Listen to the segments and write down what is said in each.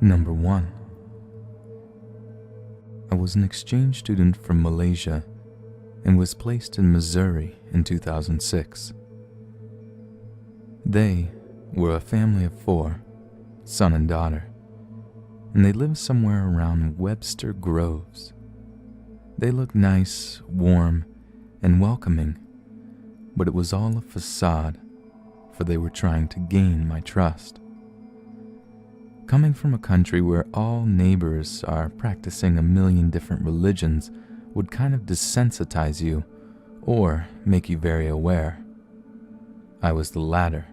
Number 1. I was an exchange student from Malaysia and was placed in Missouri in 2006. They were a family of 4, son and daughter, and they lived somewhere around Webster Groves. They looked nice, warm, and welcoming, but it was all a facade, for they were trying to gain my trust. Coming from a country where all neighbors are practicing a million different religions would kind of desensitize you or make you very aware. I was the latter.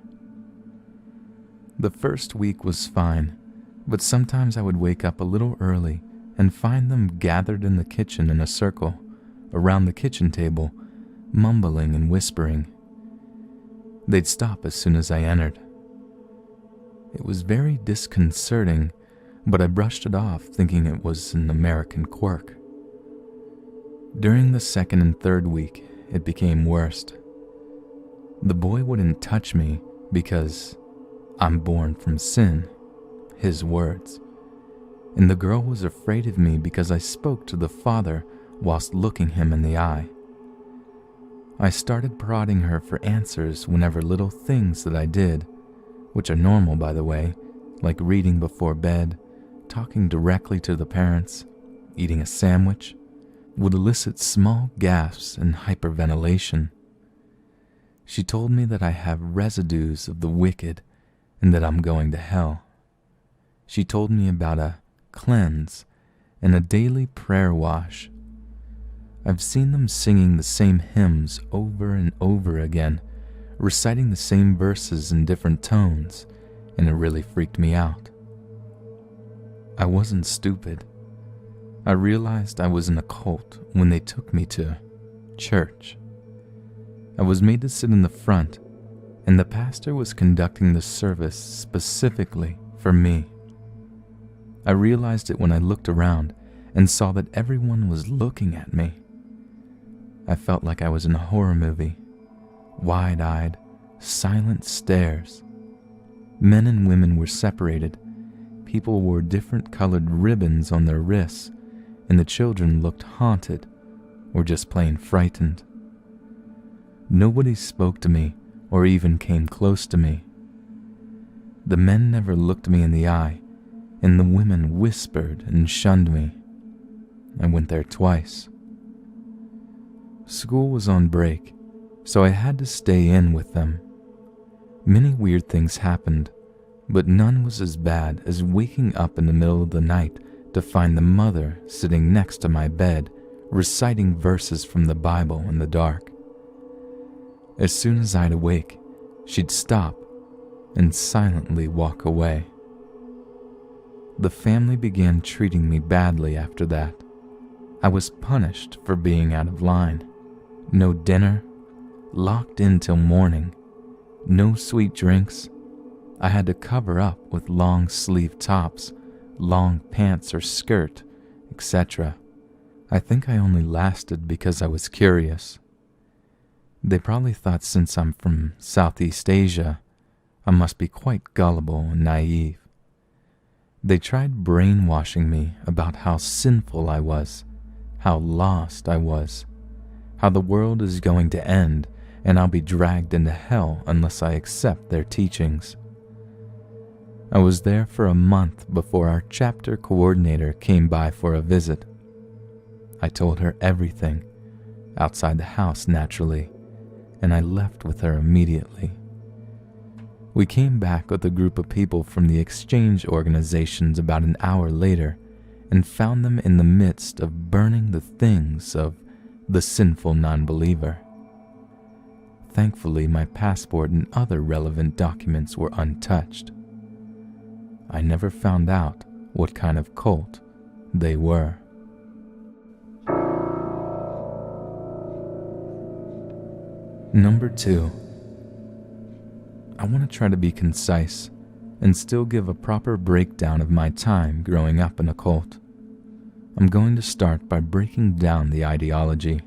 The first week was fine, but sometimes I would wake up a little early and find them gathered in the kitchen in a circle, around the kitchen table, mumbling and whispering. They'd stop as soon as I entered. It was very disconcerting, but I brushed it off thinking it was an American quirk. During the second and third week, it became worse. The boy wouldn't touch me because I'm born from sin, his words, and the girl was afraid of me because I spoke to the father whilst looking him in the eye. I started prodding her for answers whenever little things that I did, which are normal by the way, like reading before bed, talking directly to the parents, eating a sandwich, would elicit small gasps and hyperventilation. She told me that I have residues of the wicked and that I'm going to hell. She told me about a cleanse and a daily prayer wash. I've seen them singing the same hymns over and over again, reciting the same verses in different tones, and it really freaked me out. I wasn't stupid. I realized I was in a cult when they took me to church. I was made to sit in the front, and the pastor was conducting the service specifically for me. I realized it when I looked around and saw that everyone was looking at me. I felt like I was in a horror movie. Wide-eyed, silent stares. Men and women were separated. People wore different colored ribbons on their wrists, and the children looked haunted or just plain frightened. Nobody spoke to me or even came close to me. The men never looked me in the eye, and the women whispered and shunned me. I went there twice. School was on break, so I had to stay in with them. Many weird things happened, but none was as bad as waking up in the middle of the night to find the mother sitting next to my bed, reciting verses from the Bible in the dark. As soon as I'd awake, she'd stop and silently walk away. The family began treating me badly after that. I was punished for being out of line. No dinner, locked in till morning, no sweet drinks. I had to cover up with long sleeve tops, long pants or skirt, etc. I think I only lasted because I was curious. They probably thought since I'm from Southeast Asia, I must be quite gullible and naive. They tried brainwashing me about how sinful I was, how lost I was, how the world is going to end and I'll be dragged into hell unless I accept their teachings. I was there for a month before our chapter coordinator came by for a visit. I told her everything, outside the house naturally, and I left with her immediately. We came back with a group of people from the exchange organizations about an hour later and found them in the midst of burning the things of the sinful non-believer. Thankfully, my passport and other relevant documents were untouched. I never found out what kind of cult they were. Number 2. I want to try to be concise and still give a proper breakdown of my time growing up in a cult. I'm going to start by breaking down the ideology.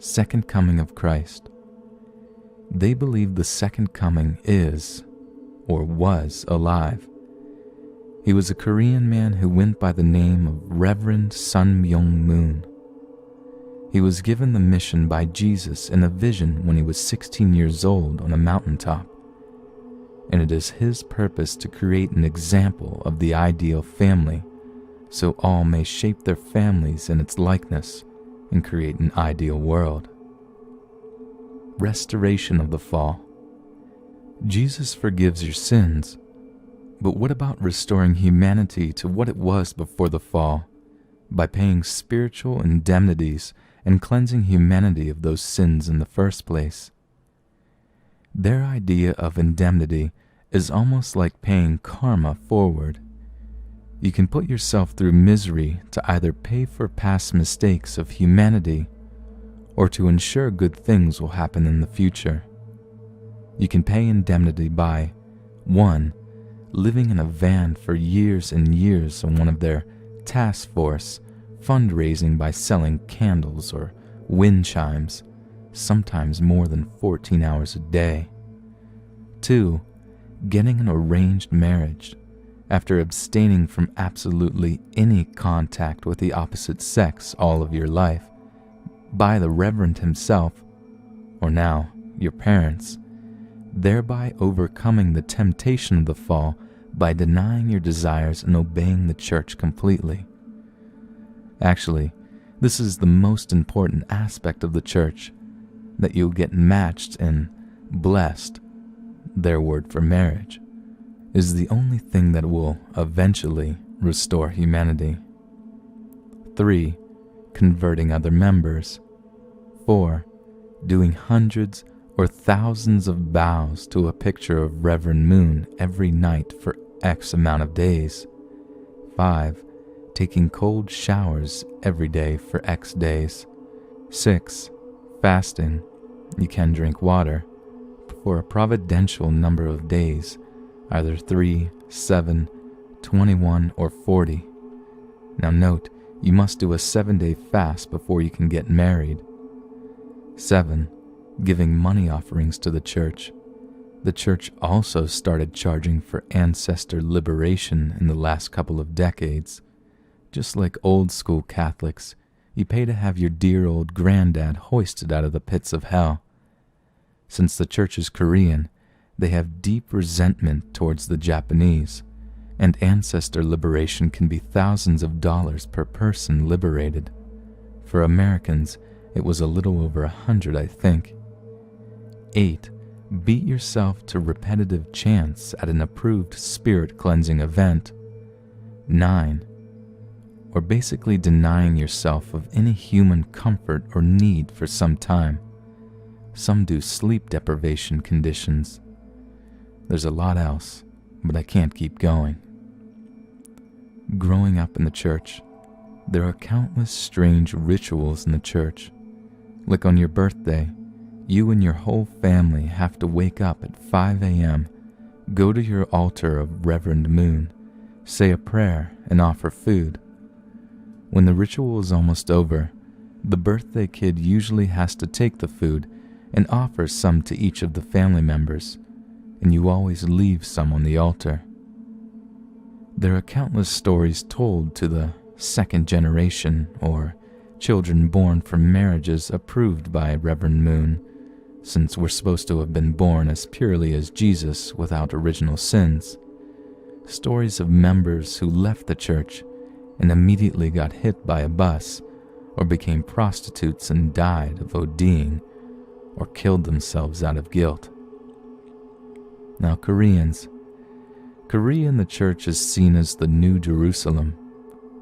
Second coming of Christ. They believe the second coming is, or was, alive. He was a Korean man who went by the name of Reverend Sun Myung Moon. He was given the mission by Jesus in a vision when he was 16 years old on a mountaintop, and it is his purpose to create an example of the ideal family so all may shape their families in its likeness and create an ideal world. Restoration of the fall. Jesus forgives your sins, but what about restoring humanity to what it was before the fall by paying spiritual indemnities and cleansing humanity of those sins in the first place? Their idea of indemnity is almost like paying karma forward. You can put yourself through misery to either pay for past mistakes of humanity or to ensure good things will happen in the future. You can pay indemnity by 1. Living in a van for years and years on one of their task force, fundraising by selling candles or wind chimes, sometimes more than 14 hours a day. 2. Getting an arranged marriage after abstaining from absolutely any contact with the opposite sex all of your life by the Reverend himself, or now your parents, thereby overcoming the temptation of the fall by denying your desires and obeying the church completely. Actually, this is the most important aspect of the church, that you'll get matched and blessed, their word for marriage, is the only thing that will eventually restore humanity. 3. Converting other members. 4. Doing hundreds or thousands of vows to a picture of Reverend Moon every night for X amount of days. 5. Taking cold showers every day for X days. 6. Fasting. You can drink water for a providential number of days, either 3, 7, 21, or 40. Now note, you must do a 7-day fast before you can get married. 7. Giving money offerings to the church. The church also started charging for ancestor liberation in the last couple of decades. Just like old school Catholics, you pay to have your dear old granddad hoisted out of the pits of hell. Since the church is Korean, they have deep resentment towards the Japanese, and ancestor liberation can be thousands of dollars per person liberated. For Americans, it was a little over 100, I think. 8. Beat yourself to repetitive chants at an approved spirit-cleansing event. 9. Or basically denying yourself of any human comfort or need for some time. Some do sleep deprivation conditions. There's a lot else, but I can't keep going. Growing up in the church, there are countless strange rituals in the church. Like on your birthday, you and your whole family have to wake up at 5 a.m., go to your altar of Reverend Moon, say a prayer, and offer food. When the ritual is almost over, the birthday kid usually has to take the food and offer some to each of the family members, and you always leave some on the altar. There are countless stories told to the second generation, or children born from marriages approved by Reverend Moon, since we're supposed to have been born as purely as Jesus without original sins. Stories of members who left the church and immediately got hit by a bus, or became prostitutes and died of ODing, or killed themselves out of guilt. Now Korea in the church is seen as the New Jerusalem,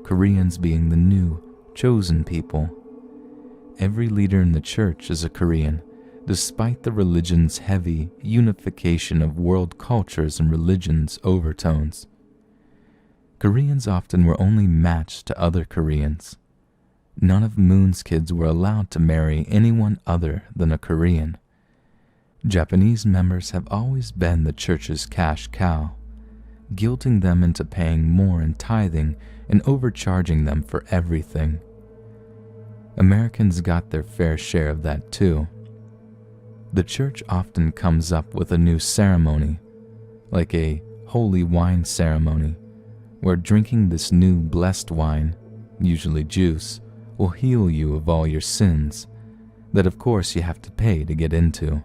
Koreans being the new, chosen people. Every leader in the church is a Korean, despite the religion's heavy unification of world cultures and religions overtones. Koreans often were only matched to other Koreans. None of Moon's kids were allowed to marry anyone other than a Korean. Japanese members have always been the church's cash cow, guilting them into paying more in tithing and overcharging them for everything. Americans got their fair share of that too. The church often comes up with a new ceremony, like a holy wine ceremony, where drinking this new blessed wine, usually juice, will heal you of all your sins that of course you have to pay to get into.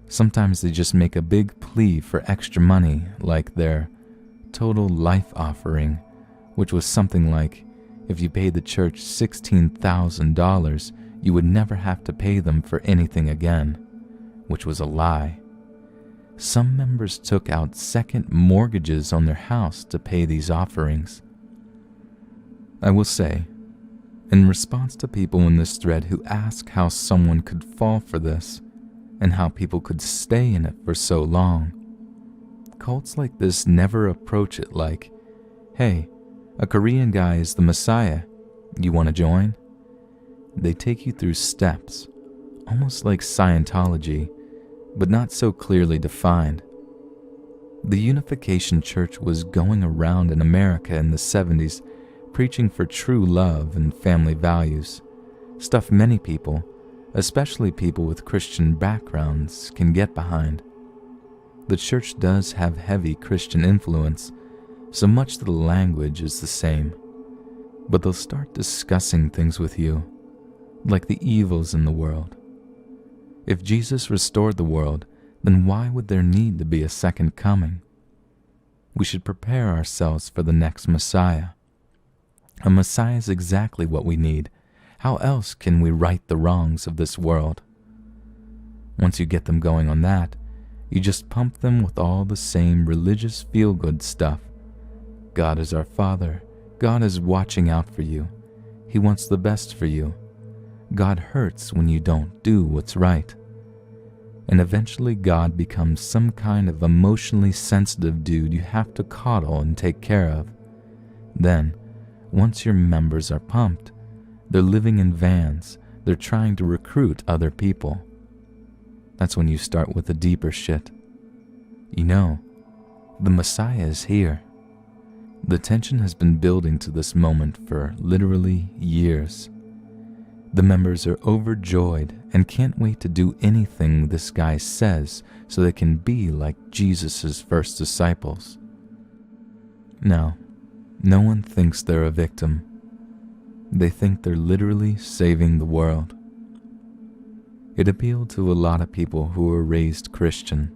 Sometimes they just make a big plea for extra money, like their total life offering, which was something like, if you paid the church $16,000, you would never have to pay them for anything again, which was a lie. Some members took out second mortgages on their house to pay these offerings. I will say, in response to people in this thread who ask how someone could fall for this, and how people could stay in it for so long, cults like this never approach it like, hey, a Korean guy is the Messiah, you want to join? They take you through steps, almost like Scientology, but not so clearly defined. The Unification Church was going around in America in the 70s preaching for true love and family values, stuff many people, especially people with Christian backgrounds, can get behind. The church does have heavy Christian influence, so much that the language is the same, but they'll start discussing things with you, like the evils in the world. If Jesus restored the world, then why would there need to be a second coming? We should prepare ourselves for the next Messiah. A Messiah is exactly what we need. How else can we right the wrongs of this world? Once you get them going on that, you just pump them with all the same religious feel-good stuff. God is our Father. God is watching out for you. He wants the best for you. God hurts when you don't do what's right. And eventually God becomes some kind of emotionally sensitive dude you have to coddle and take care of. Then, once your members are pumped, they're living in vans, they're trying to recruit other people. That's when you start with the deeper shit. You know, the Messiah is here. The tension has been building to this moment for literally years. The members are overjoyed and can't wait to do anything this guy says so they can be like Jesus' first disciples. Now, no one thinks they're a victim. They think they're literally saving the world. It appealed to a lot of people who were raised Christian,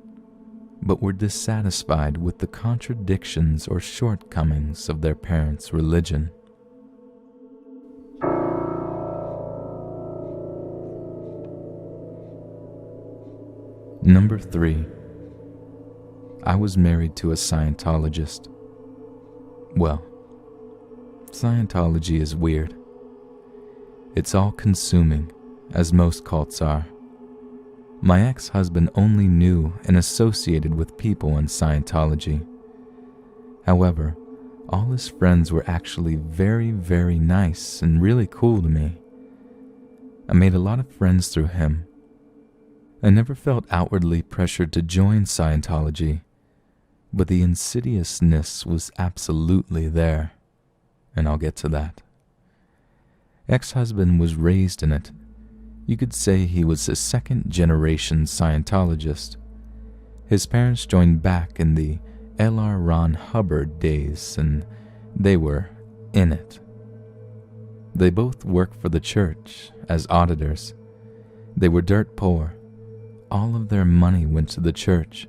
but were dissatisfied with the contradictions or shortcomings of their parents' religion. Number 3. I was married to a Scientologist. Well, Scientology is weird. It's all-consuming, as most cults are. My ex-husband only knew and associated with people in Scientology. However, all his friends were actually very, very nice and really cool to me. I made a lot of friends through him. I never felt outwardly pressured to join Scientology, but the insidiousness was absolutely there, and I'll get to that. Ex-husband was raised in it. You could say he was a second-generation Scientologist. His parents joined back in the L.R. Ron Hubbard days, and they were in it. They both worked for the church as auditors. They were dirt poor. All of their money went to the church.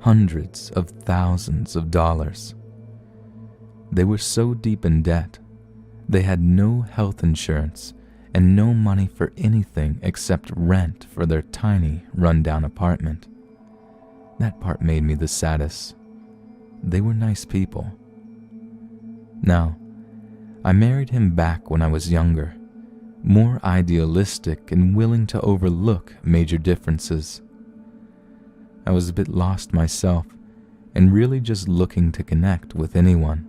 Hundreds of thousands of dollars. They were so deep in debt, they had no health insurance and no money for anything except rent for their tiny, run-down apartment. That part made me the saddest. They were nice people. Now, I married him back when I was younger, more idealistic and willing to overlook major differences. I was a bit lost myself and really just looking to connect with anyone.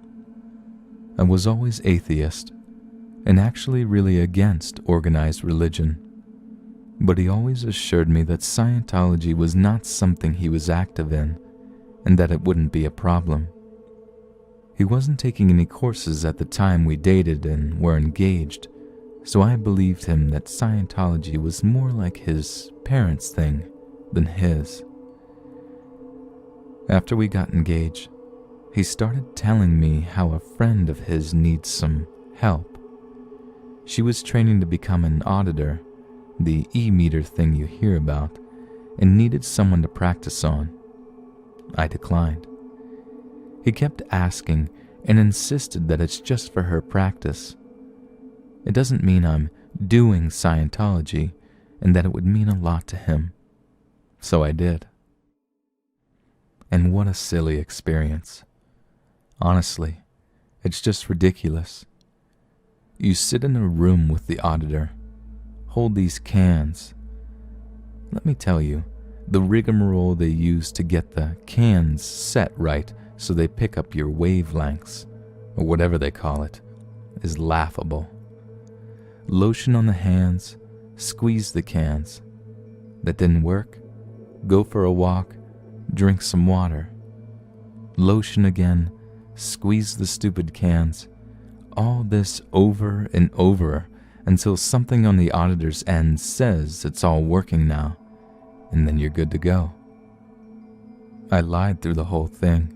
I was always atheist and actually really against organized religion, but he always assured me that Scientology was not something he was active in and that it wouldn't be a problem. He wasn't taking any courses at the time we dated and were engaged, so I believed him that Scientology was more like his parents' thing than his. After we got engaged, he started telling me how a friend of his needs some help. She was training to become an auditor, the e-meter thing you hear about, and needed someone to practice on. I declined. He kept asking and insisted that it's just for her practice. It doesn't mean I'm doing Scientology, and that it would mean a lot to him. So I did. And what a silly experience. Honestly, it's just ridiculous. You sit in a room with the auditor, hold these cans. Let me tell you, the rigmarole they use to get the cans set right so they pick up your wavelengths, or whatever they call it, is laughable. Lotion on the hands, squeeze the cans. That didn't work? Go for a walk, drink some water. Lotion again, squeeze the stupid cans. All this over and over until something on the auditor's end says it's all working now, and then you're good to go. I lied through the whole thing.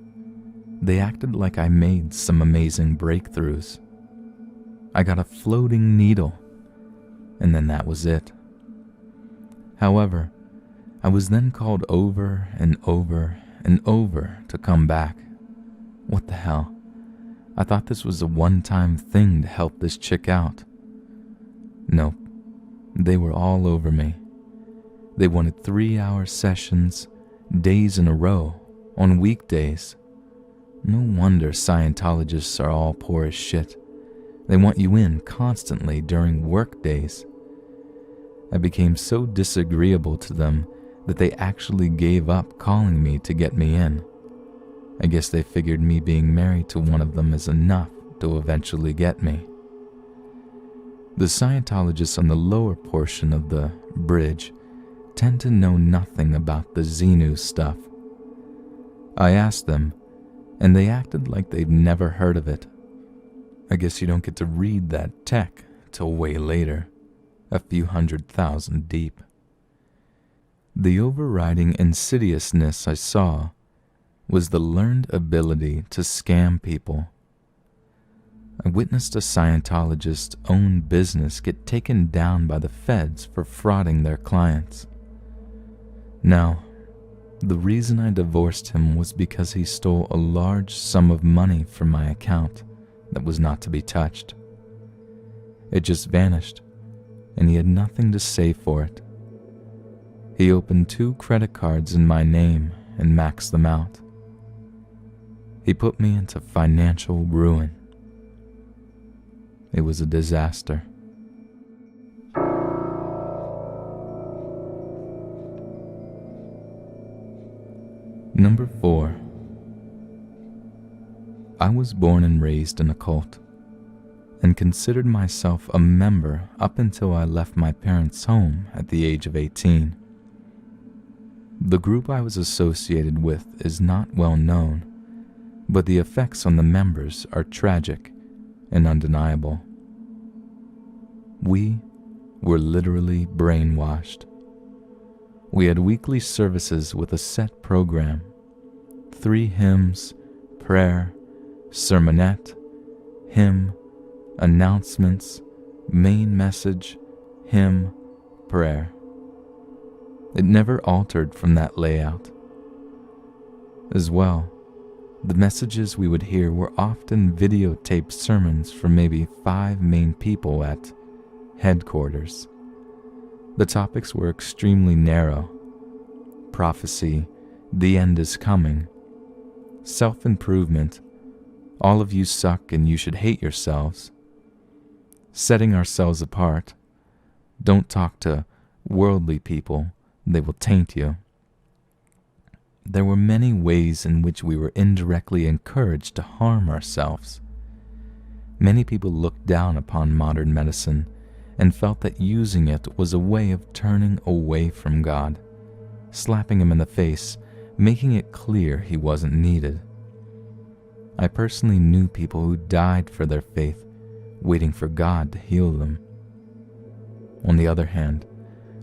They acted like I made some amazing breakthroughs. I got a floating needle, and then that was it. However, I was then called over and over and over to come back. What the hell? I thought this was a one-time thing to help this chick out. Nope, they were all over me. They wanted 3-hour sessions, days in a row, on weekdays. No wonder Scientologists are all poor as shit. They want you in constantly during work days. I became so disagreeable to them that they actually gave up calling me to get me in. I guess they figured me being married to one of them is enough to eventually get me. The Scientologists on the lower portion of the bridge tend to know nothing about the Xenu stuff. I asked them, and they acted like they'd never heard of it. I guess you don't get to read that tech till way later, a few 100,000 deep. The overriding insidiousness I saw was the learned ability to scam people. I witnessed a Scientologist's own business get taken down by the feds for frauding their clients. Now, the reason I divorced him was because he stole a large sum of money from my account that was not to be touched. It just vanished, and he had nothing to say for it. He opened 2 credit cards in my name and maxed them out. He put me into financial ruin. It was a disaster. Number 4. I was born and raised in a cult, and considered myself a member up until I left my parents' home at the age of 18. The group I was associated with is not well known, but the effects on the members are tragic and undeniable. We were literally brainwashed. We had weekly services with a set program: 3 hymns, prayer, sermonette, hymn, announcements, main message, hymn, prayer. It never altered from that layout. As well, the messages we would hear were often videotaped sermons from maybe 5 main people at headquarters. The topics were extremely narrow: prophecy, the end is coming, self-improvement, all of you suck and you should hate yourselves, setting ourselves apart, don't talk to worldly people, they will taint you. There were many ways in which we were indirectly encouraged to harm ourselves. Many people looked down upon modern medicine and felt that using it was a way of turning away from God, slapping him in the face, making it clear he wasn't needed. I personally knew people who died for their faith, waiting for God to heal them. On the other hand,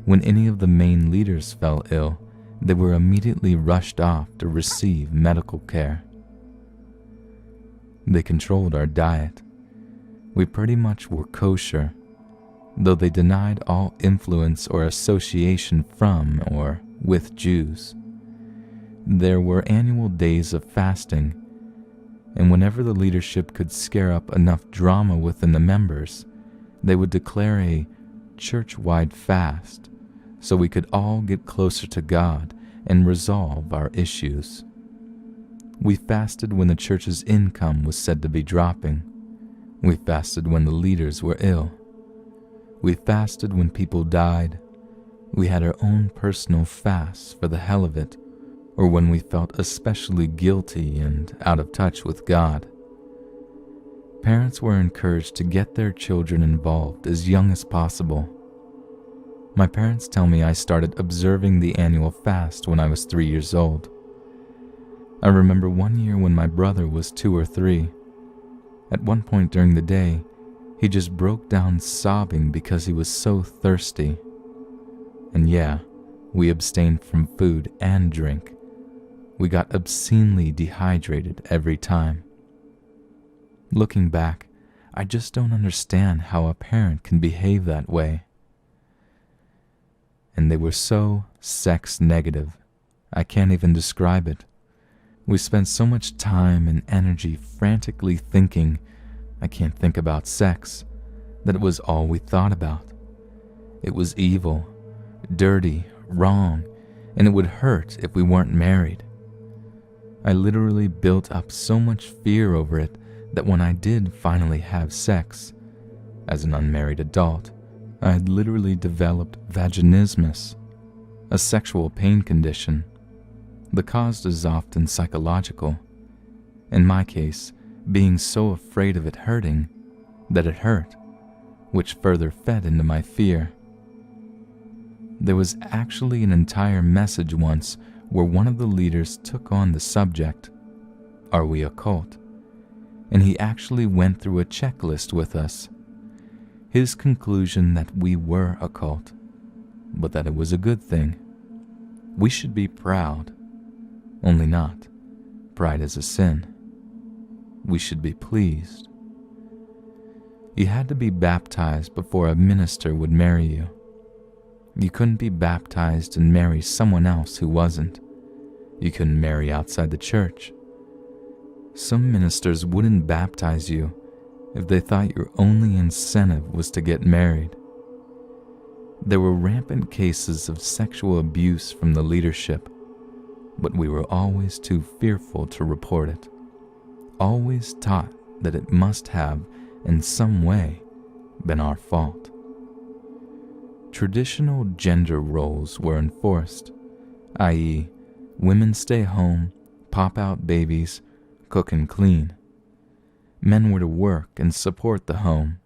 when any of the main leaders fell ill, they were immediately rushed off to receive medical care. They controlled our diet. We pretty much were kosher, though they denied all influence or association from or with Jews. There were annual days of fasting, and whenever the leadership could scare up enough drama within the members, they would declare a church-wide fast so we could all get closer to God and resolve our issues. We fasted when the church's income was said to be dropping. We fasted when the leaders were ill. We fasted when people died. We had our own personal fasts for the hell of it, or when we felt especially guilty and out of touch with God. Parents were encouraged to get their children involved as young as possible. My parents tell me I started observing the annual fast when I was 3 years old. I remember one year when my brother was 2 or 3. At one point during the day, he just broke down sobbing because he was so thirsty. And yeah, we abstained from food and drink. We got obscenely dehydrated every time. Looking back, I just don't understand how a parent can behave that way. And they were so sex negative, I can't even describe it. We spent so much time and energy frantically thinking, I can't think about sex, that it was all we thought about. It was evil, dirty, wrong, and it would hurt if we weren't married. I literally built up so much fear over it that when I did finally have sex, as an unmarried adult, I had literally developed vaginismus, a sexual pain condition. The cause is often psychological. In my case, being so afraid of it hurting, that it hurt, which further fed into my fear. There was actually an entire message once where one of the leaders took on the subject, "Are we a cult?" And he actually went through a checklist with us. His conclusion that we were a cult, but that it was a good thing. We should be proud, only not. Pride is a sin. We should be pleased. You had to be baptized before a minister would marry you. You couldn't be baptized and marry someone else who wasn't. You couldn't marry outside the church. Some ministers wouldn't baptize you if they thought your only incentive was to get married. There were rampant cases of sexual abuse from the leadership, but we were always too fearful to report it. Always taught that it must have, in some way, been our fault. Traditional gender roles were enforced, i.e., women stay home, pop out babies, cook and clean. Men were to work and support the home.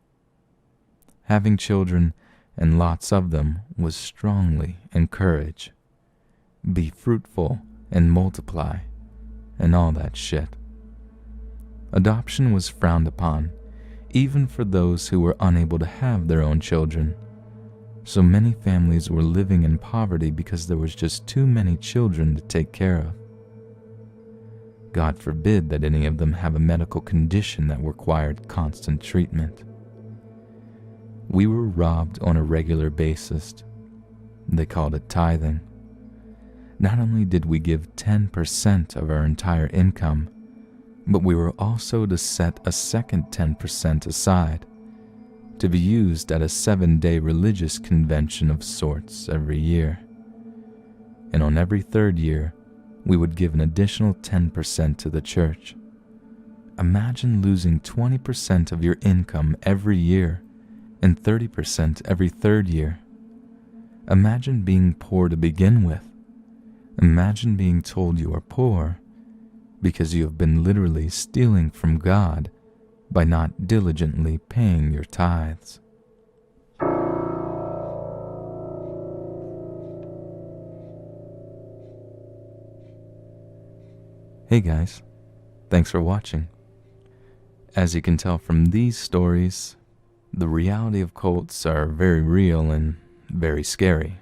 Having children, and lots of them, was strongly encouraged. Be fruitful and multiply, and all that shit. Adoption was frowned upon, even for those who were unable to have their own children. So many families were living in poverty because there was just too many children to take care of. God forbid that any of them have a medical condition that required constant treatment. We were robbed on a regular basis. They called it tithing. Not only did we give 10% of our entire income, but we were also to set a second 10% aside to be used at a 7-day religious convention of sorts every year. And on every third year, we would give an additional 10% to the church. Imagine losing 20% of your income every year and 30% every third year. Imagine being poor to begin with. Imagine being told you are poor because you have been literally stealing from God by not diligently paying your tithes. Hey guys, thanks for watching. As you can tell from these stories, the reality of cults are very real and very scary.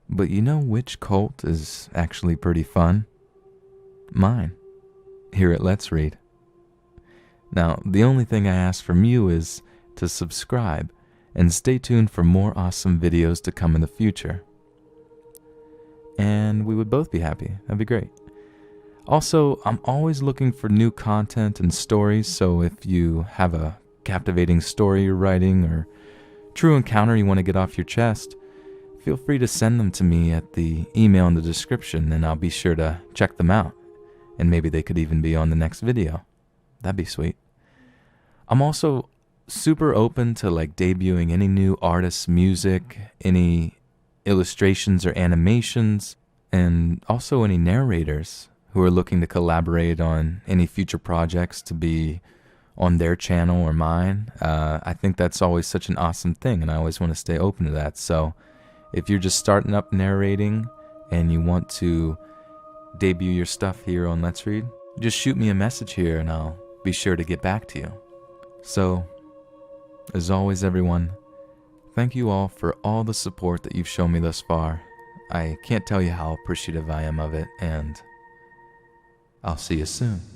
But you know which cult is actually pretty fun? Mine, here at Let's Read. Now, the only thing I ask from you is to subscribe and stay tuned for more awesome videos to come in the future. And we would both be happy. That'd be great. Also, I'm always looking for new content and stories, so if you have a captivating story you're writing or true encounter you want to get off your chest, feel free to send them to me at the email in the description, and I'll be sure to check them out. And maybe they could even be on the next video. That'd be sweet. I'm also super open to debuting any new artists' music, any illustrations or animations, and also any narrators who are looking to collaborate on any future projects to be on their channel or mine. I think that's always such an awesome thing, and I always want to stay open to that. So if you're just starting up narrating and you want to debut your stuff here on Let's Read, just shoot me a message here and I'll be sure to get back to you. So, as always, everyone, thank you all for all the support that you've shown me thus far. I can't tell you how appreciative I am of it, and I'll see you soon.